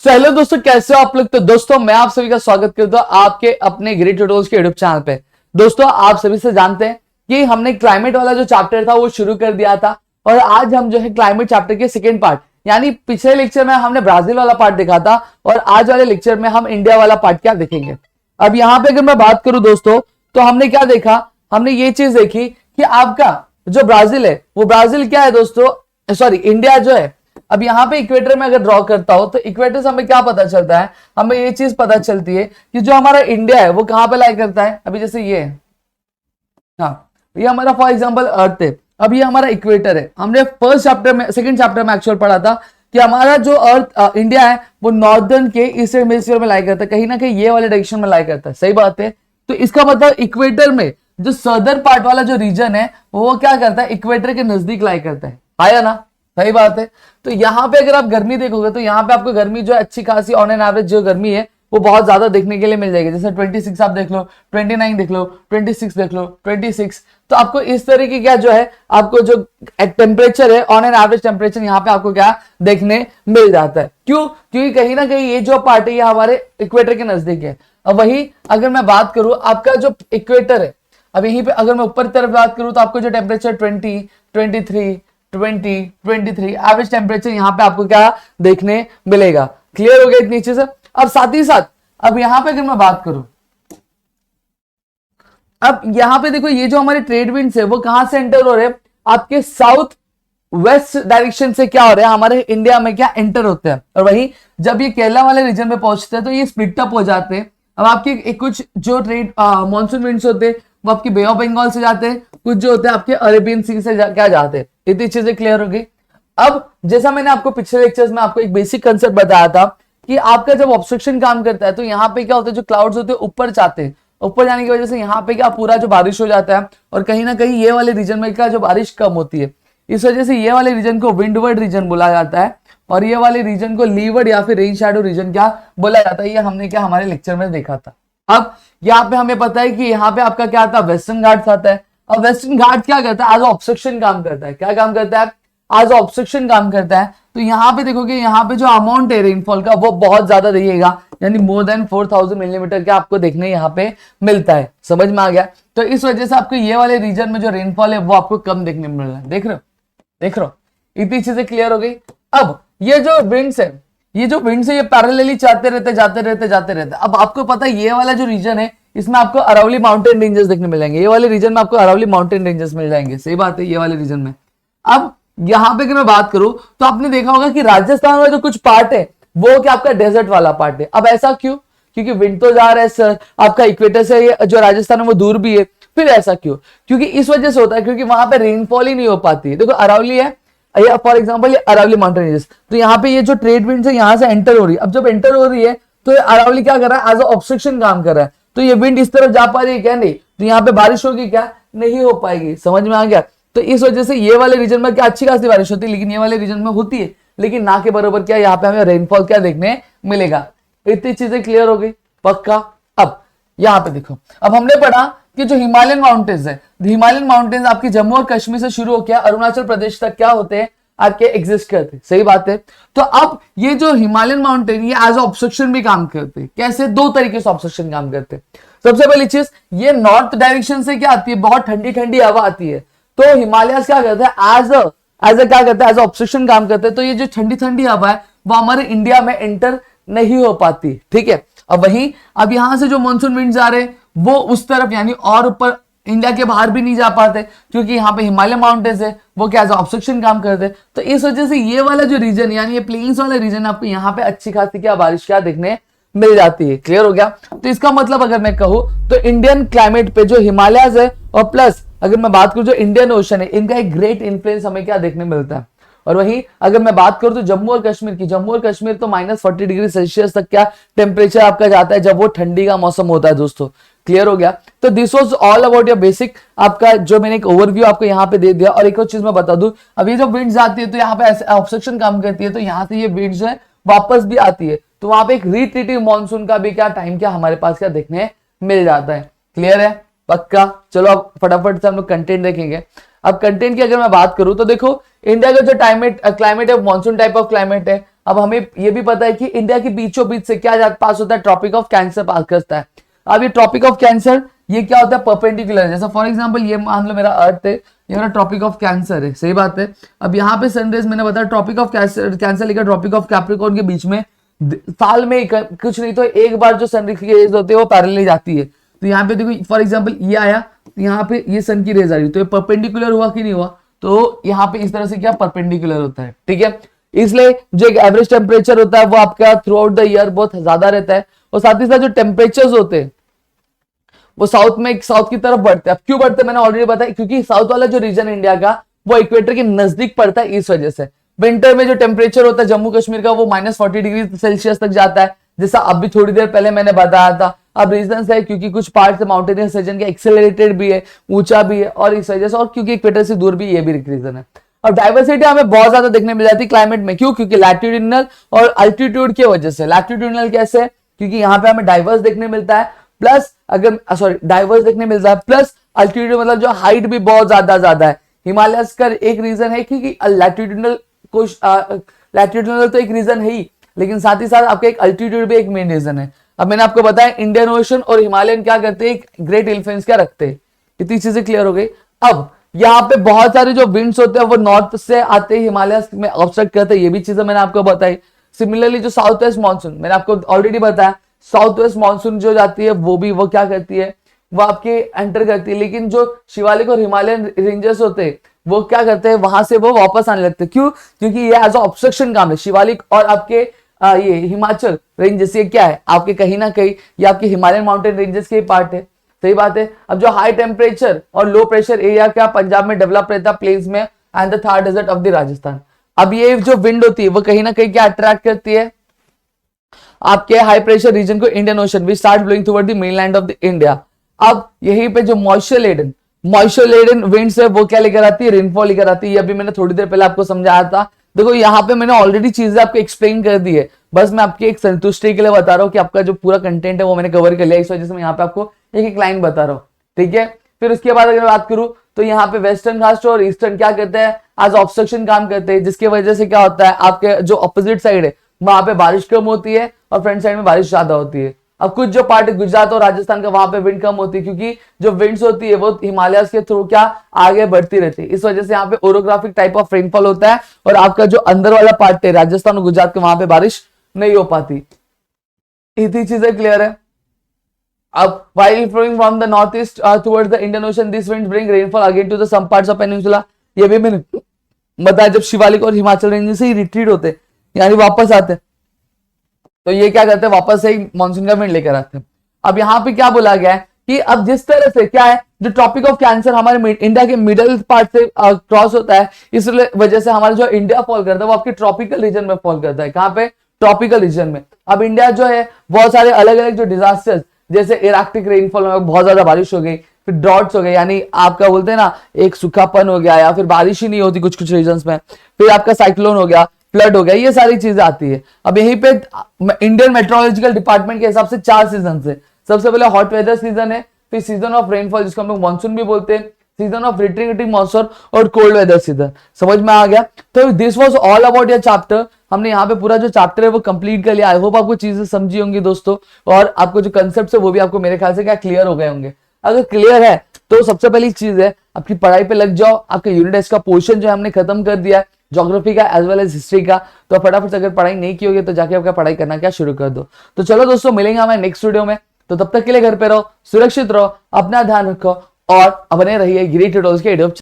Hello दोस्तों, कैसे हो आप लोग। तो दोस्तों मैं आप सभी का स्वागत करता हूं आपके अपने ग्रेट ट्यूटोरियल्स के यूट्यूब चैनल पे। दोस्तों आप सभी से जानते हैं कि हमने क्लाइमेट वाला जो चैप्टर था वो शुरू कर दिया था और आज हम जो है क्लाइमेट चैप्टर के सेकेंड पार्ट यानी पिछले लेक्चर में हमने ब्राजील वाला पार्ट देखा था और आज वाले लेक्चर में हम इंडिया वाला पार्ट क्या देखेंगे। अब यहाँ पे अगर मैं बात करूं दोस्तों तो हमने क्या देखा, हमने ये चीज देखी कि आपका जो ब्राजील है वो ब्राजील क्या है दोस्तों, सॉरी इंडिया जो है। अब यहाँ पे इक्वेटर में अगर ड्रॉ करता हो तो इक्वेटर से हमें क्या पता चलता है, हमें ये चीज पता चलती है कि जो हमारा इंडिया है वो कहां पे लाई करता है। अभी जैसे ये हाँ, ये हमारा फॉर एग्जांपल अर्थ है, अब ये हमारा इक्वेटर है। हमने फर्स्ट चैप्टर में सेकंड चैप्टर में एक्चुअल पढ़ा था कि हमारा जो अर्थ इंडिया है वो नॉर्दर्न के ईस्टर्न हेमिस्फीयर में लाई करता है, कहीं ना कहीं ये वाले डायरेक्शन में लाई करता है। सही बात है। तो इसका मतलब इक्वेटर में जो सदर्न पार्ट वाला जो रीजन है वो क्या करता है, इक्वेटर के नजदीक लाई करता है। आया ना, सही बात है। तो यहाँ पे अगर आप गर्मी देखोगे तो यहाँ पे आपको गर्मी जो है अच्छी खासी ऑन एन एवरेज जो गर्मी है वो बहुत ज्यादा देखने के लिए मिल जाएगी। जैसे 26 आप देख लो, 29 देख लो, 26 देख लो, 26। तो आपको इस तरह की क्या जो है आपको जो टेम्परेचर है ऑन एन एवरेज टेम्परेचर यहाँ पे आपको क्या देखने मिल जाता है। क्यों? क्योंकि कहीं ना कहीं ये जो पार्ट है ये हमारे इक्वेटर के नजदीक है। अब वही अगर मैं बात करूं आपका जो इक्वेटर है, अब यहीं पे अगर मैं ऊपर तरफ बात करूं तो आपको जो टेम्परेचर 20, 23, 20, 23 एवरेज टेम्परेचर यहाँ पे आपको क्या देखने मिलेगा। क्लियर हो गया इतनी चीज। अब साथ ही साथ अब यहाँ पे अगर मैं बात करूं, अब यहाँ पे देखो ये जो हमारे ट्रेड विंड्स है वो कहां से एंटर हो रहे हैं, आपके साउथ वेस्ट डायरेक्शन से क्या हो रहा है हमारे इंडिया में क्या एंटर होते हैं। और वही जब ये केरला वाले रीजन में पहुंचते हैं तो ये स्प्लिट अप हो जाते हैं। अब आपके कुछ जो ट्रेड मॉनसून विंड्स होते हैं वो आपकी बे ऑफ बंगाल से जाते हैं, कुछ जो होते हैं आपके अरेबियन सी से क्या जाते हैं। इतनी चीजें क्लियर हो गई। अब जैसा मैंने आपको पिछले लेक्चर्स में आपको एक बेसिक कंसेप्ट बताया था कि आपका जब ऑब्स्ट्रक्शन काम करता है तो यहाँ पे क्या होता है, जो क्लाउड्स होते हैं ऊपर जाते हैं, ऊपर जाने की वजह से यहाँ पे क्या पूरा जो बारिश हो जाता है और कहीं ना कहीं ये वाले रीजन में क्या जो बारिश कम होती है। इस वजह से ये वाले रीजन को विंडवर्ड रीजन बोला जाता है और ये वाले रीजन को लीवर्ड या फिर रेन शैडो रीजन क्या बोला जाता है। ये हमने क्या हमारे लेक्चर में देखा था। अब यहाँ पे हमें पता है कि यहाँ पे आपका क्या आता है, वेस्टर्न घाट्स आता है। अब वेस्टर्न घाट क्या करता है, एज ऑब्स्ट्रक्शन काम करता है। क्या काम करता है, एज ऑब्स्ट्रक्शन काम करता है। तो यहाँ पे देखोगे यहाँ पे जो अमाउंट है रेनफॉल का वो बहुत ज्यादा रहिएगा, यानी मोर देन 4000 मिलीमीटर का आपको देखने यहाँ पे मिलता है। समझ में आ गया। तो इस वजह से आपको ये वाले रीजन में जो रेनफॉल है वो आपको कम देखने में मिल रहा है। देख रहे हो, देख रहे हो, इतनी चीजें क्लियर हो गई। अब ये जो विंड्स है, ये जो विंड्स है ये पैरेलली जाते रहते। अब आपको पता है ये वाला जो रीजन है इसमें आपको अरावली माउंटेन रेंजेस देखने मिलेंगे। ये वाले रीजन में आपको अरावली माउंटेन रेंजेस मिल जाएंगे। सही बात है, ये वाले रीजन में। अब यहां पे अगर मैं बात करूं तो आपने देखा होगा कि राजस्थान में जो कुछ पार्ट है वो क्या आपका डेजर्ट वाला पार्ट है। अब ऐसा क्यों? क्योंकि विंड तो जा रहा है सर आपका इक्वेटर से, जो राजस्थान है वो दूर भी है। फिर ऐसा क्यों? क्योंकि इस वजह से होता है क्योंकि वहां पे रेनफॉल ही नहीं हो पाती है। देखो अरावली है, फॉर एग्जाम्पल ये अरावली माउंटेन रेंजेस, तो यहाँ पे ये जो ट्रेड विंड है यहाँ से एंटर हो रही है। अब जब एंटर हो रही है तो ये अरावली क्या कर रहा है, एज ऑब्स्ट्रक्शन काम कर रहा है। तो ये विंड इस तरफ जा पा रही है क्या? नहीं। तो यहाँ पे बारिश होगी क्या? नहीं हो पाएगी। समझ में आ गया। तो इस वजह से ये वाले रीजन में क्या अच्छी खासी बारिश होती है, लेकिन ये वाले रीजन में होती है लेकिन ना के बराबर क्या यहाँ पे हमें रेनफॉल क्या देखने मिलेगा। इतनी चीजें क्लियर हो गई पक्का। अब यहाँ पे देखो, अब हमने पढ़ा कि जो हिमालयन माउंटेन्स है, हिमालयन माउंटेन्स आपकी जम्मू और कश्मीर से शुरू होकर अरुणाचल प्रदेश तक क्या होते हैं, आपके एग्जिस्ट करते। सही बात है। तो अब ये जो हिमालयन माउंटेन ये एज ऑब्स्ट्रक्शन भी काम करते हैं। कैसे? दो तरीके से ऑब्स्ट्रक्शन काम करते हैं। सबसे पहली चीज, ये नॉर्थ डायरेक्शन से क्या आती है, बहुत ठंडी ठंडी हवा आती है। तो हिमालय क्या करता है, एज क्या करता है, एज ऑब्स्ट्रक्शन काम करते हैं। तो ये जो ठंडी ठंडी हवा है वो हमारे इंडिया में एंटर नहीं हो पाती। ठीक है। अब वही अब यहां से जो मानसून विंड्स आ रहे हैं वो उस तरफ यानी और ऊपर इंडिया के बाहर भी नहीं जा पाते क्योंकि यहाँ पे हिमालय माउंटेन्स है वो क्या ऑब्स्ट्रक्शन काम करते हैं। तो इस वजह से ये वाला जो रीजन यानी ये प्लेन्स वाला रीजन आपको यहाँ पे अच्छी खासी क्या बारिश क्या देखने मिल जाती है। क्लियर हो गया। तो इसका मतलब अगर मैं कहूँ तो इंडियन क्लाइमेट पे जो हिमालयस है और प्लस अगर मैं बात करूं जो इंडियन ओशन है इनका एक ग्रेट इन्फ्लुएंस हमें क्या देखने मिलता है। और वही अगर मैं बात करूं तो जम्मू और कश्मीर की, जम्मू और कश्मीर तो -40 डिग्री सेल्सियस तक क्या टेम्परेचर आपका जाता है जब वो ठंडी का मौसम होता है दोस्तों। क्लियर हो गया। तो this was all about your basic, आपका जो मैंने एक ओवरव्यू आपको यहाँ पे दे दिया। और एक और चीज मैं बता दूं, अब ये जो विंड्स आती है तो यहाँ पे ऑब्स्ट्रक्शन काम करती है तो यहाँ से ये विंड्स जो है वापस भी आती है तो वहां पे एक रिट्रीटिव मानसून का भी क्या टाइम क्या हमारे पास क्या देखने मिल जाता है। क्लियर है पक्का। चलो अब फटाफट से हम लोग कंटेंट देखेंगे। अब कंटेंट की अगर मैं बात करूं तो देखो इंडिया का जो क्लाइमेट है मानसून टाइप ऑफ क्लाइमेट है। अब हमें ये भी पता है कि इंडिया के बीचों बीच से क्या पास होता है, ट्रॉपिक ऑफ कैंसर पास करता है। अब ये ट्रॉपिक ऑफ कैंसर ये क्या होता है, परपेंडिकुलर। जैसा फॉर एग्जांपल ये मान लो मेरा अर्थ है, ये मेरा ट्रॉपिक ऑफ कैंसर है, सही बात है। अब यहाँ पे सनरेज मैंने बताया ट्रॉपिक ऑफ कैंसर लेकर ट्रॉपिक ऑफ कैप्रिकॉर्न के बीच में साल में कुछ नहीं तो एक बार जो सन की रेज होती है वो पैरेलल जाती है। तो यहाँ पे देखो फॉर एग्जांपल ये आया, तो यहाँ पे ये सन की रेज आ रही, तो ये परपेंडिकुलर हुआ कि नहीं हुआ, तो यहाँ पे इस तरह से क्या परपेंडिकुलर होता है, ठीक है। इसलिए जो एक एवरेज टेम्परेचर होता है वो आपका थ्रू आउट द ईयर बहुत ज्यादा रहता है, और साथ ही साथ जो टेम्परेचर्स होते हैं वो साउथ की तरफ बढ़ते हैं। अब क्यों बढ़ते हैं मैंने ऑलरेडी बताया, क्योंकि साउथ वाला जो रीजन इंडिया का वो इक्वेटर के नजदीक पड़ता है, इस वजह से विंटर में जो टेम्परेचर होता है जम्मू कश्मीर का वो -40 डिग्री सेल्सियस तक जाता है, जैसा अभी थोड़ी देर पहले मैंने बताया था। अब रीजन है क्योंकि कुछ पार्ट माउंटेनियस रीजन के एक्सेलरेटेड भी है, ऊंचा भी है, और इस वजह से, और क्योंकि इक्वेटर से दूर भी, ये भी रीजन है। और डाइवर्सिटी हमें बहुत ज्यादा देखने मिल जाती है क्लाइमेट में, क्यों, क्योंकि लैटिट्यूडिनल और अल्टीट्यूड की वजह से। लैटिट्यूडिनल कैसे, क्योंकि यहाँ पे हमें डाइवर्स देखने मिलता है, प्लस डाइवर्स देखने मिलता है, प्लस अल्टीट्यूड मतलब जो हाइट भी बहुत ज्यादा है। हिमालय का एक रीजन है कि लैटिट्यूडिनल लैटिट्यूडिनल तो एक रीजन है ही, लेकिन साथ ही साथ आपका एक अल्टीट्यूड भी एक मेन रीजन है। अब मैंने आपको बताया इंडियन ओशन और हिमालयन क्या करते हैं, एक ग्रेट इन्फ्लुएंस क्या रखते हैं। इतनी चीजें क्लियर हो गई। अब यहाँ पे बहुत सारे जो विंड्स होते हैं वो नॉर्थ से आते हैं, हिमालय में ऑब्स्ट्रक्ट करते हैं, ये भी चीजें मैंने आपको बताई। सिमिलरली जो साउथ वेस्ट मानसून मैंने आपको ऑलरेडी बताया, साउथ वेस्ट मानसून जो जाती है वो क्या करती है, वो आपके एंटर करती है, लेकिन जो शिवालिक और हिमालयन रेंजेस होते हैं वो क्या करते हैं, वहां से वो वापस आने लगते हैं। क्यों, क्योंकि ये एज ऑब्स्ट्रक्शन काम है। शिवालिक और आपके ये हिमाचल रेंजेस ये क्या है, आपके कहीं ना कहीं ये आपके हिमालयन माउंटेन रेंजेस के पार्ट है, सही बात है। अब जो हाई टेम्परेचर और लो प्रेशर एरिया क्या पंजाब में डेवलप रहता है प्लेन्स में, and the Thar desert of the Rajasthan. अब ये जो विंड होती है वो कहीं ना कहीं क्या अट्रैक्ट करती है, आपके हाई प्रेशर रीजन को, Indian ocean we start blowing toward the mainland of the India. अब यहीं पे जो मॉइस्चर लेडन विंड्स है वो क्या लेकर आती है, रेनफॉल लेकर आती है। ये अभी मैंने थोड़ी देर पहले आपको समझाया था। देखो यहाँ पे मैंने ऑलरेडी चीजें आपको एक्सप्लेन कर दी है, बस मैं आपकी एक संतुष्टि के लिए बता रहा हूँ कि आपका जो पूरा कंटेंट है वो मैंने कवर कर लिया, इस वजह से मैं यहाँ पे आपको एक एक लाइन बता रहा हूँ, ठीक है। फिर उसके बाद अगर बात करूं तो यहाँ पे वेस्टर्न घाट और ईस्टर्न क्या करते हैं, आज ऑब्स्ट्रक्शन काम करते हैं, जिसकी वजह से क्या होता है, आपके जो अपोजिट साइड है वहां पे बारिश कम होती है और फ्रंट साइड में बारिश ज्यादा होती है। अब कुछ जो पार्ट है गुजरात और राजस्थान का, वहां पे विंड कम होती है, क्योंकि जो विंड्स होती है वो हिमालय के थ्रू क्या आगे बढ़ती रहती है, इस वजह से यहाँ पे ओरोग्राफिक टाइप ऑफ रेनफॉल होता है, और आपका जो अंदर वाला पार्ट है राजस्थान और गुजरात के, वहां पे बारिश नहीं हो पाती। इतनी चीजें क्लियर है। अब while flowing from the northeast towards the Indian Ocean, these winds bring rainfall again to the some parts of peninsula। ये भी मैंने बताया, जब शिवालिक और हिमाचल रेंज से ही रिट्रीट होते यानी वापस आते, तो ये क्या करते हैं, वापस से ही मानसून का विंड लेकर आते हैं। अब यहाँ पे क्या बोला गया है कि अब जिस तरह से क्या है, जो ट्रॉपिक ऑफ कैंसर हमारे इंडिया के मिडल पार्ट से क्रॉस होता है, इस वजह से हमारा जो इंडिया फॉल करता है वो आपके ट्रॉपिकल रीजन में फॉल करता है। कहाँ पे, ट्रॉपिकल रीजन में। अब इंडिया जो है बहुत सारे अलग अलग जो डिजास्टर्स, जैसे इराक्टिक रेनफॉल में बहुत ज्यादा बारिश हो गई, फिर ड्रॉट्स हो गए, यानी आपका बोलते हैं ना एक सूखापन हो गया, या फिर बारिश ही नहीं होती कुछ कुछ रीजन्स में, फिर आपका साइक्लोन हो गया, फ्लड हो गया, ये सारी चीजें आती है। अब यहीं पे इंडियन मेट्रोलॉजिकल डिपार्टमेंट के हिसाब से 4 सीजन है। सबसे पहले हॉट वेदर सीजन है, फिर सीजन ऑफ रेनफॉल जिसको हम लोग मानसून भी बोलते हैं, सीजन ऑफ रिट्रीटिंग मानसून, और कोल्ड वेदर सीजन। समझ में आ गया। तो this was all about your chapter. हमने यहाँ पे पूरा जो चैप्टर है वो कंप्लीट कर लिया। आई होप आपको चीजें समझी होंगी दोस्तों, और आपको जो कंसेप्ट है वो भी आपको मेरे ख्याल से क्या क्लियर हो गए होंगे। अगर क्लियर है तो सबसे पहली चीज है आपकी पढ़ाई पे लग जाओ। आपके यूनिट टेस्ट का पोर्शन जो है हमने खत्म कर दिया है, ज्योग्राफी का एज वेल एज हिस्ट्री का। तो फटाफट से अगर पढ़ाई नहीं की होगी तो जाके आपका पढ़ाई करना क्या शुरू कर दो। तो चलो दोस्तों, मिलेंगे हमें नेक्स्ट वीडियो में। तो तब तक के लिए घर पे रहो, सुरक्षित रहो, अपना ध्यान रखो, और बने रहिए ग्रेट ट्यूटोरियल्स के यूट्यूब